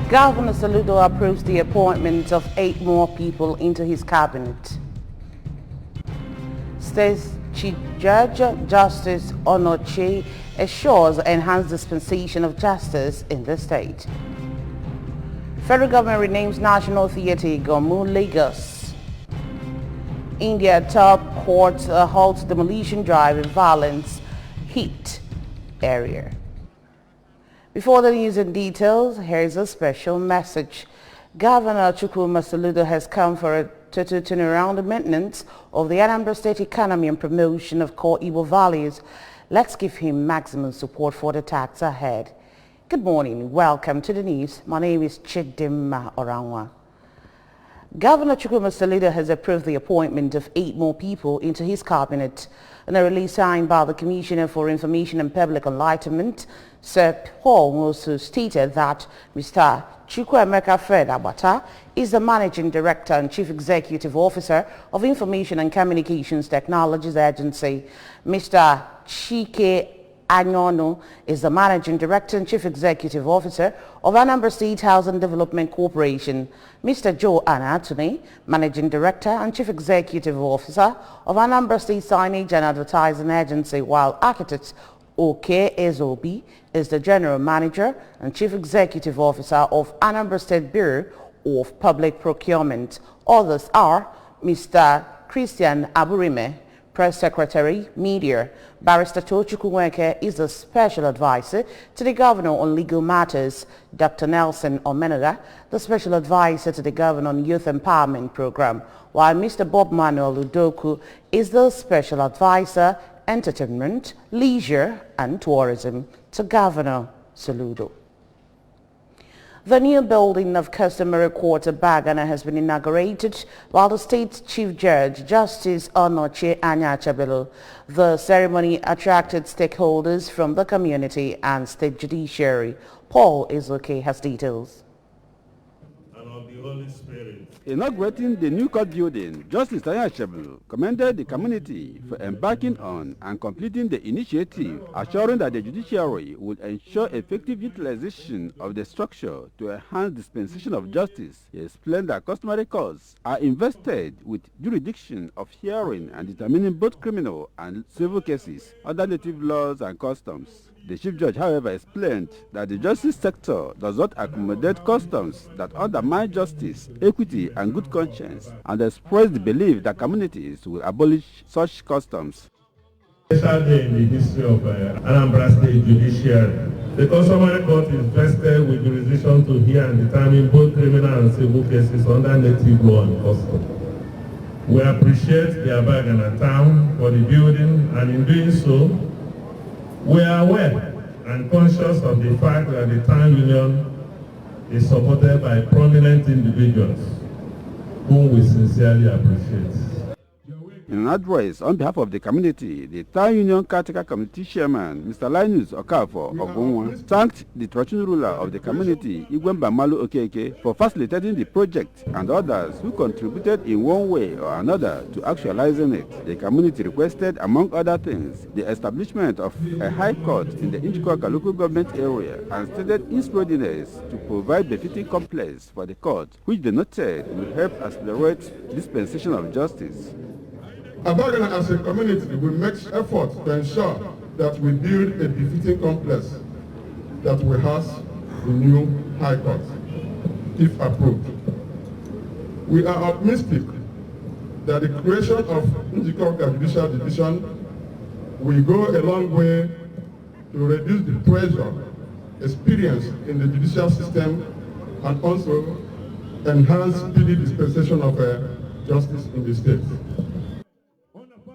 Governor Soludo approves the appointment of 8 more people into his cabinet. State Chief Judge Justice Onoche assures enhanced dispensation of justice in the state. Federal government renames National Theatre Gomu Lagos. India top court halts demolition drive in violence hit area. Before the news and details, here is a special message. Governor Chukwuma Soludo has come for a total turnaround the maintenance of the Anambra State economy and promotion of core Igbo values. Let's give him maximum support for the task ahead. Good morning. Welcome to the news. My name is Chidimma Orangwa. Governor Chukwuma Soludo has approved the appointment of 8 more people into his cabinet. In a release signed by the Commissioner for Information and Public Enlightenment, Sir Paul Mosu stated that Mr. Chukwuemeka Fred Abata is the Managing Director and Chief Executive Officer of Information and Communications Technologies Agency. Mr. Chike Anyono is the Managing Director and Chief Executive Officer of Anambra State Housing Development Corporation. Mr. Joe Anatony, Managing Director and Chief Executive Officer of Anambra State Signage and Advertising Agency, while Architect Oke Ezobi is the General Manager and Chief Executive Officer of Anambra State Bureau of Public Procurement. Others are Mr. Christian Aburime, Press Secretary, Media. Barrister Tochukwu Nweke is the Special Advisor to the Governor on Legal Matters. Dr. Nelson Omenaga, the Special Advisor to the Governor on Youth Empowerment Program, while Mr. Bob Manuel Udoku is the Special Advisor, Entertainment, Leisure and Tourism to Governor Soludo. The new building of Customary Court of Bagana has been inaugurated while the State Chief Judge Justice Onoche Anyachabelo. The ceremony attracted stakeholders from the community and state judiciary. Paul Izoke has details. And of the Holy Spirit. Inaugurating the new court building, Justice Anyachabelo commended the community for embarking on and completing the initiative, assuring that the judiciary would ensure effective utilization of the structure to enhance dispensation of justice. He explained that customary courts are invested with jurisdiction of hearing and determining both criminal and civil cases under native laws and customs. The Chief Judge, however, explained that the justice sector does not accommodate customs that undermine justice, equity, and good conscience, and expressed the belief that communities will abolish such customs. Special day in the history of Anambra State Judiciary. The customary court is vested with jurisdiction to hear and determine both criminal and civil cases under native law and custom. We appreciate the Abagana town for the building, and in doing so, we are aware and conscious of the fact that the town union is supported by prominent individuals whom we sincerely appreciate. In an address on behalf of the community, the Town Union Caretaker Committee Chairman, Mr. Linus Okafor Ogunwa, thanked the traditional ruler of the community, Igwemba Malu Okeke, for facilitating the project and others who contributed in one way or another to actualizing it. The community requested, among other things, the establishment of a high court in the Injikwa local government area and stated its readiness to provide befitting complex for the court, which they noted will help accelerate dispensation of justice. Abagana as a community will make effort to ensure that we build a befitting complex that will house the new High Court, if approved. We are optimistic that the creation of Njikoka Judicial Division will go a long way to reduce the pressure experienced in the judicial system and also enhance speedy dispensation of justice in the state.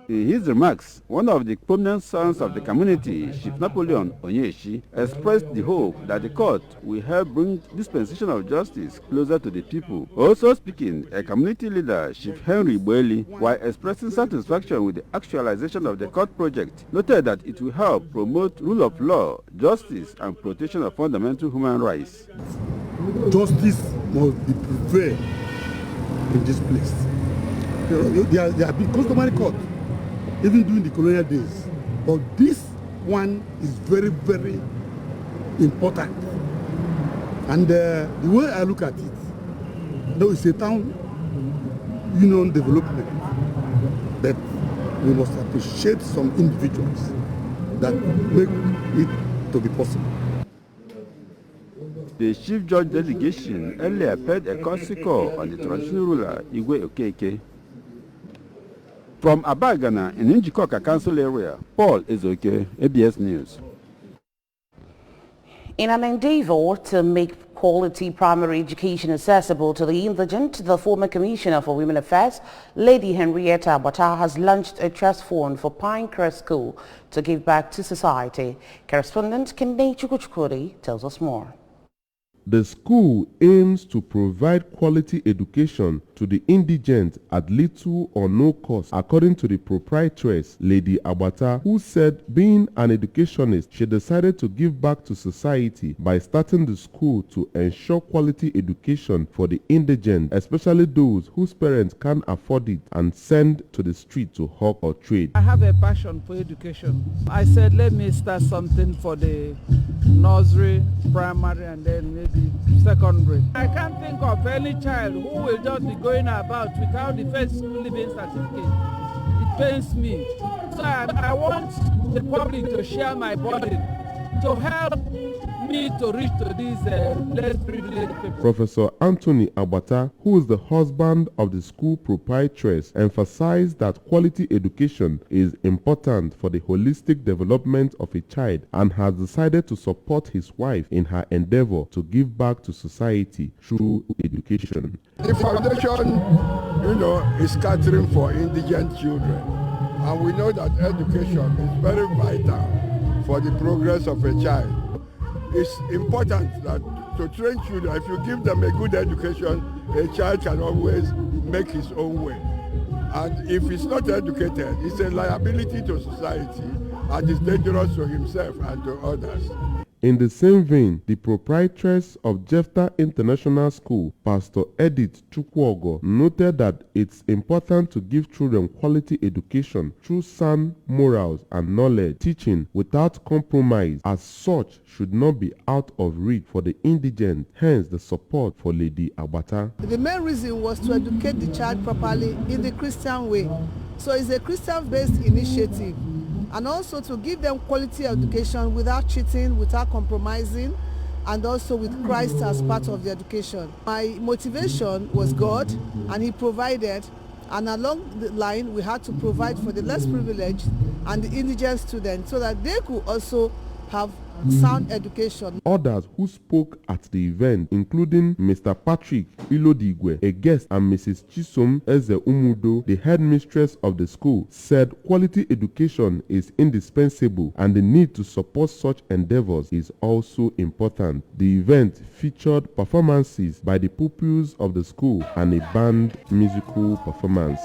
In his remarks, one of the prominent sons of the community, Chief Napoleon Onyeshi, expressed the hope that the court will help bring dispensation of justice closer to the people. Also speaking, a community leader, Chief Henry Boeli, while expressing satisfaction with the actualization of the court project, noted that it will help promote rule of law, justice, and protection of fundamental human rights. Justice must be prevailed in this place. There have been customary court, even during the colonial days. But this one is very, very important. And the way I look at it, though it's a town union development, that we must appreciate some individuals that make it to be possible. The Chief Judge delegation earlier paid a courtesy call on the traditional ruler Igwe Okeke. From Abagana in Njikoka Council area, Paul Ezoke, ABS News. In an endeavor to make quality primary education accessible to the indigent, the former Commissioner for Women Affairs, Lady Henrietta Agbata, has launched a trust fund for Pinecrest School to give back to society. Correspondent Kende Chukwuchukwudi tells us more. The school aims to provide quality education to the indigent at little or no cost, according to the proprietress, Lady Agbata, who said being an educationist, she decided to give back to society by starting the school to ensure quality education for the indigent, especially those whose parents can't afford it and send to the street to hawk or trade. I have a passion for education. I said, let me start something for the nursery, primary, and then maybe secondary. I can't think of any child who will just be going about without the first school living certificate. It pains me. So I want the public to share my burden, to help me to reach to these less privileged people. Professor Anthony Agbata, who is the husband of the school proprietress, emphasized that quality education is important for the holistic development of a child and has decided to support his wife in her endeavor to give back to society through education. The foundation, is catering for indigent children, and we know that education is very vital for the progress of a child. It's important that to train children, if you give them a good education, a child can always make his own way. And if he's not educated, it's a liability to society and is dangerous to himself and to others. In the same vein, the proprietress of Jephthah International School, Pastor Edith Chukwuogo, noted that it's important to give children quality education through sound morals and knowledge, teaching without compromise as such should not be out of reach for the indigent, hence the support for Lady Agbata. The main reason was to educate the child properly in the Christian way. So it's a Christian-based initiative. And also to give them quality education without cheating, without compromising, and also with Christ as part of the education. My motivation was God, and He provided, and along the line we had to provide for the less privileged and the indigent students so that they could also have sound education. Others who spoke at the event, including Mr. Patrick Ilodigwe, a guest, and Mrs. Chisom Eze Umudo, the headmistress of the school, said quality education is indispensable and the need to support such endeavors is also important. The event featured performances by the pupils of the school and a band musical performance.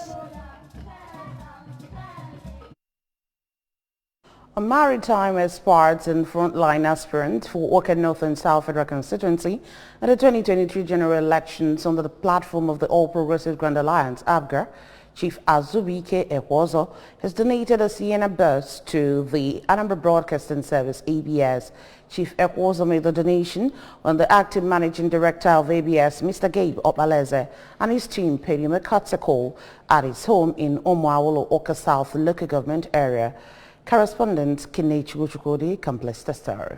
A maritime aspirant and frontline aspirant for Orchid North and South Federal constituency at the 2023 general elections under the platform of the All Progressive Grand Alliance, APGA, Chief Azubike Ekwozo, has donated a Sienna bus to the Anambra Broadcasting Service, ABS. Chief Ekwozo made the donation when the acting managing director of ABS, Mr. Gabe Opaleze, and his team paid him a courtesy call at his home in Omuawolo, Oka South local government area. Correspondent Kene Chukwuchukwudi completes the story.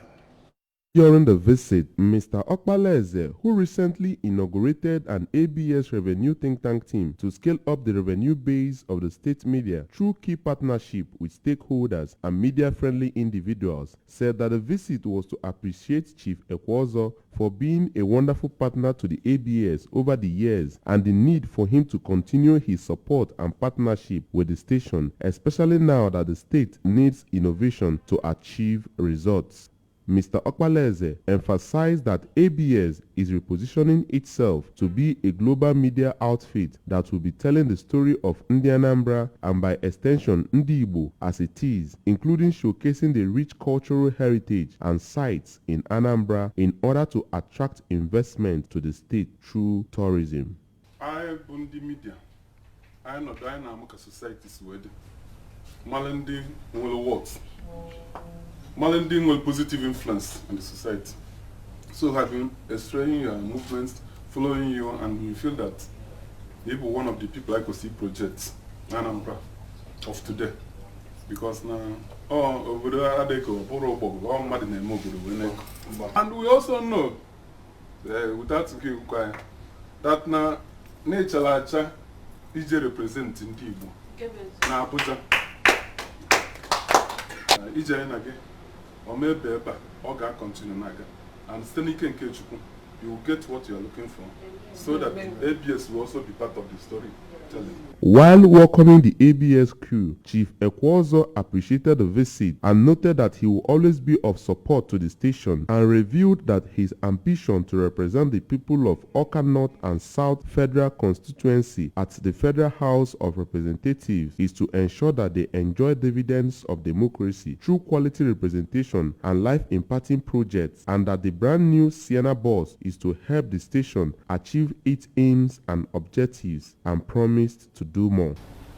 During the visit, Mr. Okpaleze, who recently inaugurated an ABS revenue think tank team to scale up the revenue base of the state media through key partnership with stakeholders and media-friendly individuals, said that the visit was to appreciate Chief Ekwozo for being a wonderful partner to the ABS over the years and the need for him to continue his support and partnership with the station, especially now that the state needs innovation to achieve results. Mr. Okpaleze emphasized that ABS is repositioning itself to be a global media outfit that will be telling the story of Ndi Anambra and by extension Ndi Igbo as it is, including showcasing the rich cultural heritage and sites in Anambra in order to attract investment to the state through tourism. I Bundi media. I know dynamic societies with Malandi will work. Malandi will positive influence on the society. So having extracting your movements, following you, and we feel that maybe one of the people I could see projects Anambra of today. Because now, and we also know, without being quiet, that now nature lacha is representing Igbo. Na Abuja. Ije nage, or maybe Oga continue naga, and Stenike and Kechukwu, you will get what you are looking for, so that ABS will also be part of the story. While welcoming the ABS crew, Chief Ekwozo appreciated the visit and noted that he will always be of support to the station, and revealed that his ambition to represent the people of Awka North and South Federal Constituency at the Federal House of Representatives is to ensure that they enjoy dividends of democracy through quality representation and life-imparting projects, and that the brand new Sienna bus is to help the station achieve its aims and objectives, and promised to do more.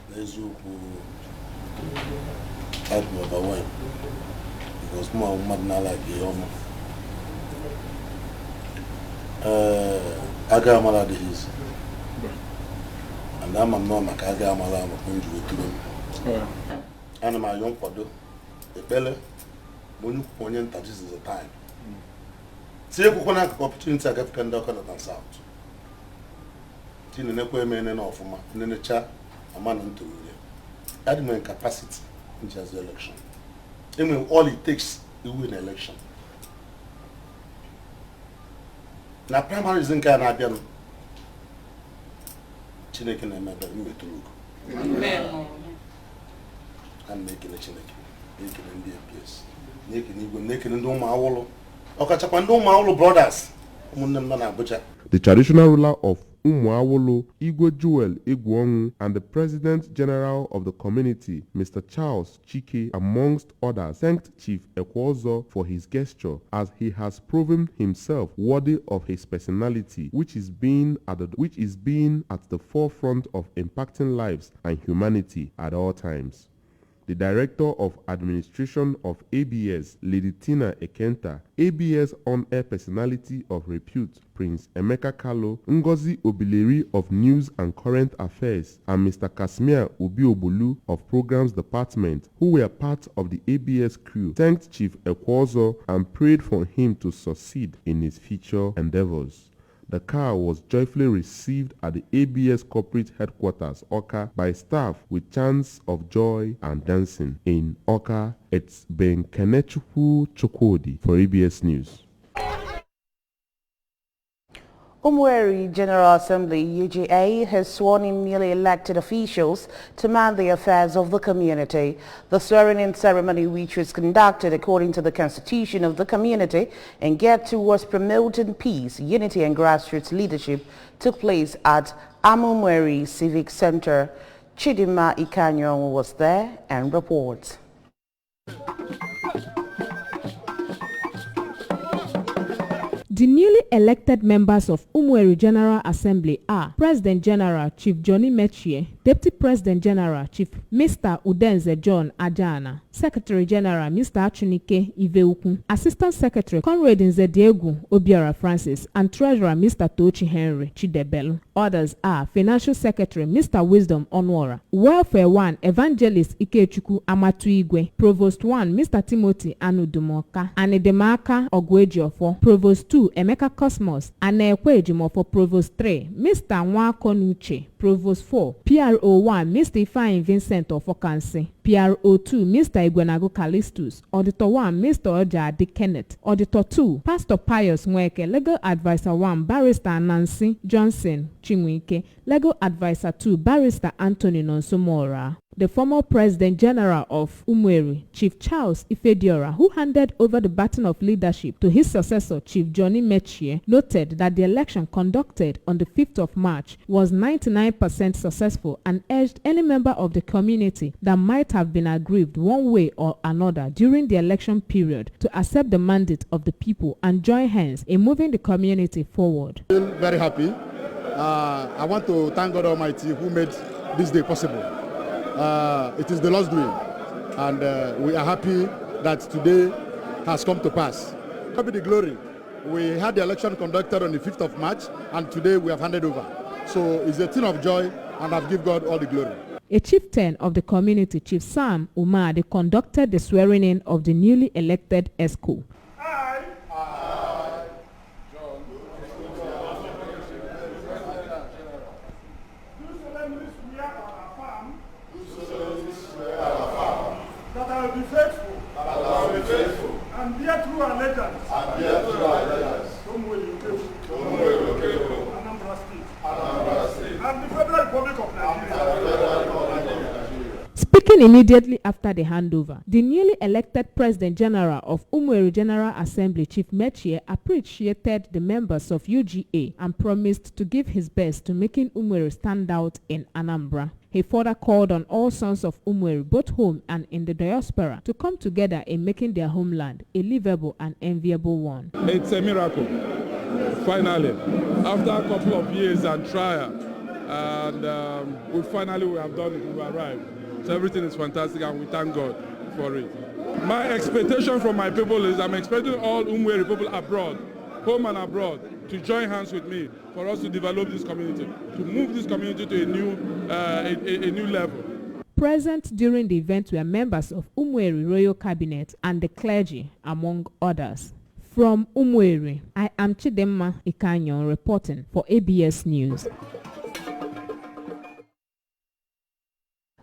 Because more woman like Agamala is, and I'm a mama Agamala to them. And my young Pado, the Bella, when you point that this is the time. See, you can have opportunity to get North and South. In the next man and off in the chat, a man into admin capacity in just the election. I mean, all it takes to win an election. Now, primary is in Canada. Chineke and my baby to look. I'm making a Chineke, making an DPS, making no Maolo. Okachapando Maolo brothers. The traditional ruler of Umuawolo, Igwe Joel Egwongu, and the President General of the community, Mr. Charles Chike, amongst others, thanked Chief Ekwozo for his gesture, as he has proven himself worthy of his personality, which is being at the forefront of impacting lives and humanity at all times. The Director of Administration of ABS, Lady Tina Ekenta, ABS on-air personality of repute, Prince Emeka Kalo, Ngozi Obileri of News and Current Affairs, and Mr. Kasmia Obiobolu of Programs Department, who were part of the ABS crew, thanked Chief Ekwozo and prayed for him to succeed in his future endeavors. The car was joyfully received at the ABS corporate headquarters, Awka, by staff with chants of joy and dancing. In Awka, it's Ben Kenechukwu Chokodi for ABS News. Umueri General Assembly UGA has sworn in newly elected officials to man the affairs of the community. The swearing-in ceremony, which was conducted according to the constitution of the community and geared towards promoting peace, unity and grassroots leadership, took place at Umueri Civic Center. Chidima Ikanyo was there and reports. The newly elected members of Umueri General Assembly are President General Chief Johnny Mechie, Deputy President General Chief Mr. Udenze John Ajana, Secretary General Mr. Achunike Iveukwu, Assistant Secretary Conrad Nzediegu Obiara Francis, and Treasurer Mr. Tochi Henry Chidebelu. Others are Financial Secretary Mr. Wisdom Onwara, Welfare 1 Evangelist Ikechukwu Amatuigwe, Provost 1 Mr. Timothy Anudumoka, Anidemaka Ogwejiofo, Provost 2 Emeka Cosmos, Anekwe Ejimofo, Provost 3 Mr. Nwakonuche, Provost 4 PRO 1 Mr. Ifeanyi Vincent Ofokansi, PRO 2 Mr. Igwenago Callistus, Auditor 1 Mr. Ojadi Kenneth, Auditor 2 Pastor Pius Nweke, Legal Advisor 1 Barrister Nancy Johnson Chinwike, Legal Advisor 2 Barrister Anthony Nonsomora. The former President General of Umueri, Chief Charles Ifediora, who handed over the baton of leadership to his successor, Chief Johnny Mechie, noted that the election conducted on the 5th of March was 99% successful and urged any member of the community that might have been aggrieved one way or another during the election period to accept the mandate of the people and join hands in moving the community forward. I feel very happy. I want to thank God Almighty who made this day possible. It is the Lord's doing, and we are happy that today has come to pass. God be the glory. We had the election conducted on the 5th of March, and today we have handed over. So it's a thing of joy, and I've given God all the glory. A chieftain of the community, Chief Sam Umade, conducted the swearing-in of the newly elected ESCO. That I will be faithful, and bear true allegiance, Anambra State, and the Federal Republic of Nigeria. Speaking immediately after the handover, the newly elected President General of Umueri General Assembly, Chief Mechie, appreciated the members of UGA and promised to give his best to making Umueri stand out in Anambra. He further called on all sons of Umueri, both home and in the diaspora, to come together in making their homeland a livable and enviable one. It's a miracle, finally. After a couple of years and trial, and we have done it, we've arrived. So everything is fantastic, and we thank God for it. My expectation from my people is I'm expecting all Umueri people abroad, home and abroad, to join hands with me for us to develop this community, to move this community to a new level. Present during the event were members of Umueri Royal Cabinet and the clergy, among others. From Umueri, I am Chidemma Ikanyo reporting for ABS News.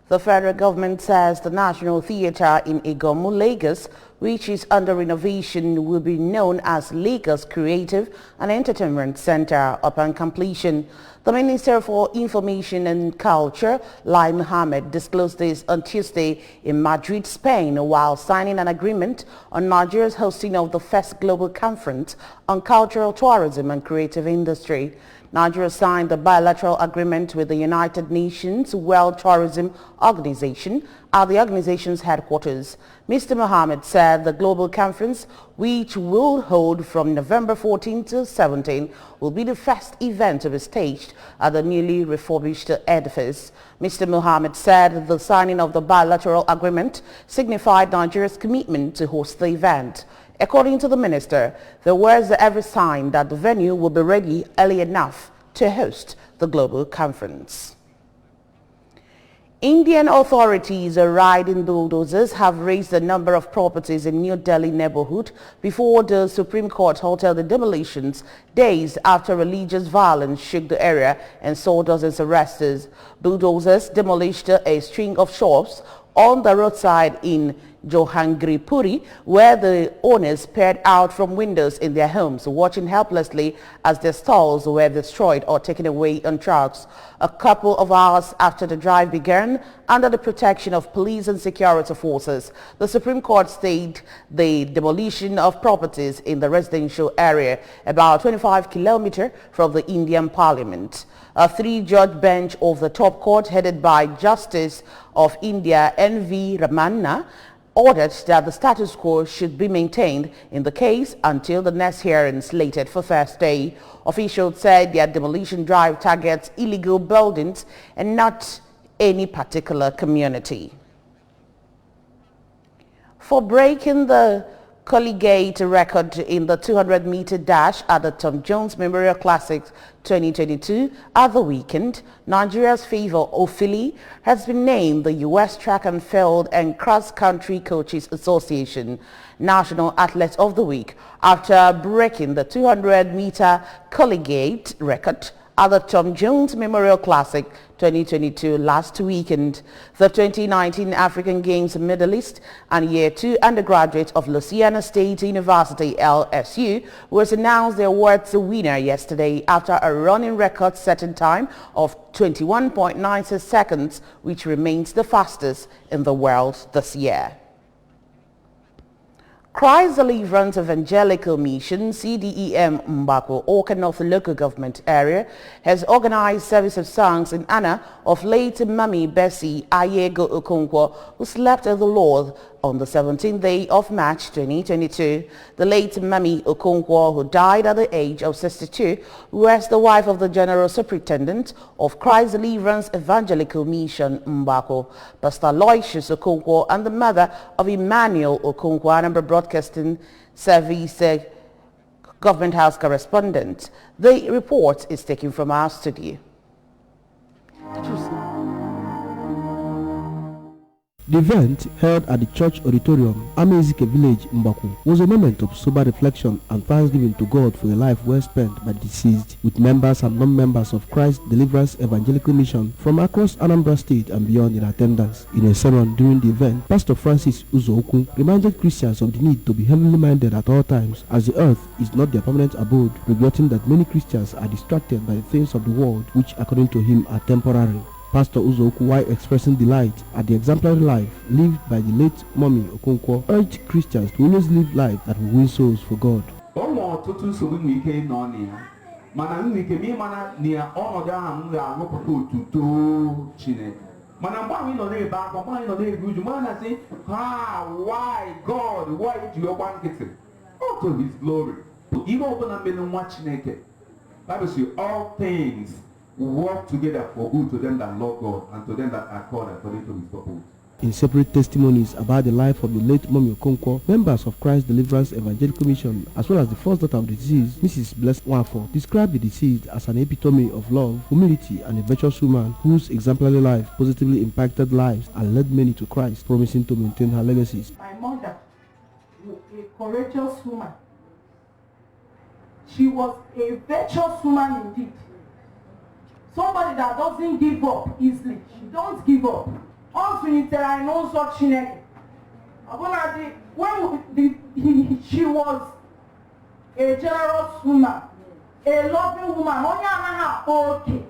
The federal government says the National Theatre in Igomu, Lagos, which is under renovation, will be known as Lagos Creative and Entertainment Center upon completion. The Minister for Information and Culture, Lai Mohammed, disclosed this on Tuesday in Madrid, Spain, while signing an agreement on Nigeria's hosting of the first global conference on cultural tourism and creative industry. Nigeria signed the bilateral agreement with the United Nations World Tourism Organization at the organization's headquarters. Mr. Mohammed said the global conference, which will hold from November 14 to 17, will be the first event to be staged at the newly refurbished edifice. Mr. Mohammed said the signing of the bilateral agreement signified Nigeria's commitment to host the event. According to the minister, there was every sign that the venue will be ready early enough to host the global conference. Indian authorities riding bulldozers have raised the number of properties in New Delhi neighborhood before the Supreme Court halted the demolitions days after religious violence shook the area and saw dozens of arrests. Bulldozers demolished a string of shops on the roadside in Johangirpuri, where the owners peered out from windows in their homes, watching helplessly as their stalls were destroyed or taken away on trucks. A couple of hours after the drive began, under the protection of police and security forces, the Supreme Court stayed the demolition of properties in the residential area, about 25 kilometers from the Indian Parliament. A three-judge bench of the top court, headed by Justice of India N.V. Ramanna, ordered that the status quo should be maintained in the case until the next hearing slated for Thursday. Officials said their demolition drive targets illegal buildings and not any particular community. For breaking the collegiate record in the 200-meter dash at the Tom Jones Memorial Classics 2022 at the weekend, Nigeria's Favor Ofili has been named the U.S. Track and Field and Cross Country Coaches Association National Athlete of the Week after breaking the 200-meter collegiate record at the Tom Jones Memorial Classic 2022 last weekend. The 2019 African Games medalist and Year 2 undergraduate of Louisiana State University, LSU, was announced the award's winner yesterday after a running record-setting time of 21.96 seconds, which remains the fastest in the world this year. Christ Deliverance Evangelical Mission, CDEM Mbako, Awka North Local Government Area, has organized service of songs in honor of late Mummy Bessie Ayego Okonkwo, who slept with the Lord on the 17th day of March 2022. The late Mummy Okonkwo, who died at the age of 62, was the wife of the General Superintendent of Christ Deliverance Evangelical Mission Mbako, Pastor Loisius Okonkwo, and the mother of Emmanuel Okonkwo. Anambra Broadcasting Service Government House correspondent. The report is taken from our studio. The event, held at the church auditorium, Amezike Village, Mbaku, was a moment of sober reflection and thanksgiving to God for a life well spent by the deceased, with members and non-members of Christ Deliverance Evangelical Mission from across Anambra State and beyond in attendance. In a sermon during the event, Pastor Francis Uzoku reminded Christians of the need to be heavenly minded at all times, as the earth is not their permanent abode, regretting that many Christians are distracted by the things of the world, which according to him are temporary. Pastor Uzoku, while expressing delight at the exemplary life lived by the late Mommy Okonkwo, urged Christians to always live life that will win souls for God. Why God? Why do you want it? Oh, to His glory. Even open a million watching it. Bible says all things work together for good to them that love God and to them that are called according to His purpose. In separate testimonies about the life of the late Mommy Okonkwo, members of Christ Deliverance Evangelical Mission, as well as the first daughter of the deceased, Mrs. Blessed Nwafo, described the deceased as an epitome of love, humility, and a virtuous woman whose exemplary life positively impacted lives and led many to Christ, promising to maintain her legacies. My mother was a courageous woman. She was a virtuous woman indeed. Somebody that doesn't give up easily. She don't give up. Also, I know such when she was a generous woman, a loving woman. Okay.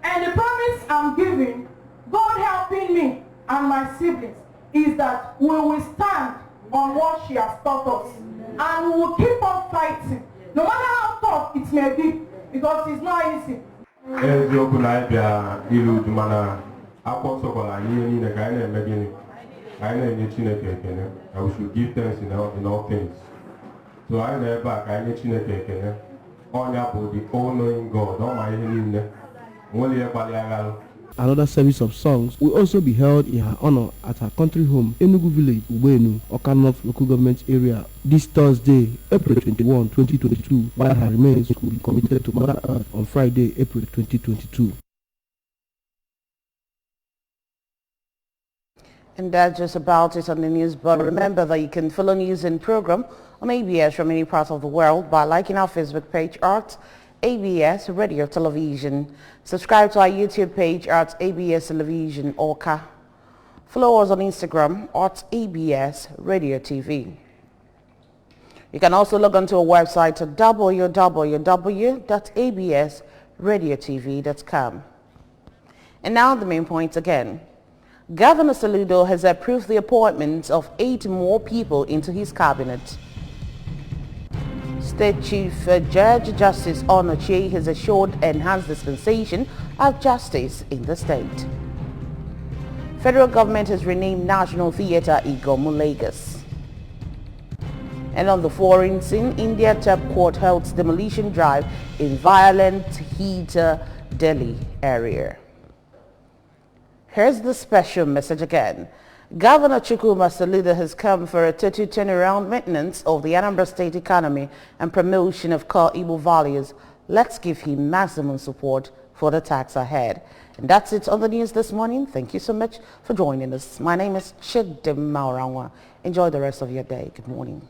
And the promise I'm giving, God helping me and my siblings, is that we will stand on what she has taught us. And we will keep on fighting. No matter how tough it may be, because it's not easy. And we should give thanks in all things. So I never back, I need to on your body, all knowing God, all my Another service of songs will also be held in her honor at her country home, Enugu Village, Ubenu, Oka North Local Government Area, this Thursday, April 21, 2022, while her remains will be committed to Mother Earth on Friday, April 2022. And that's just about it on the news, but remember that you can follow news and program on ABS from any part of the world by liking our Facebook page at ABS Radio Television. Subscribe to our YouTube page at ABS Television Oka. Follow us on Instagram at ABS Radio TV. You can also log on to our website at www.absradiotv.com. And now the main points again. Governor Soludo has approved the appointment of 8 more people into his cabinet. State Chief Judge Justice Onochie has assured enhanced dispensation of justice in the state. Federal government has renamed National Theatre Igomu, Lagos. And on the foreign scene, India top court held demolition drive in violent heat Delhi area. Here's the special message again. Governor Chukwuma Soludo has come for a total turnaround maintenance of the Anambra State economy and promotion of core Igbo values. Let's give him maximum support for the task ahead. And that's it on the news this morning. Thank you so much for joining us. My name is Chidem Mauranwa. Enjoy the rest of your day. Good morning.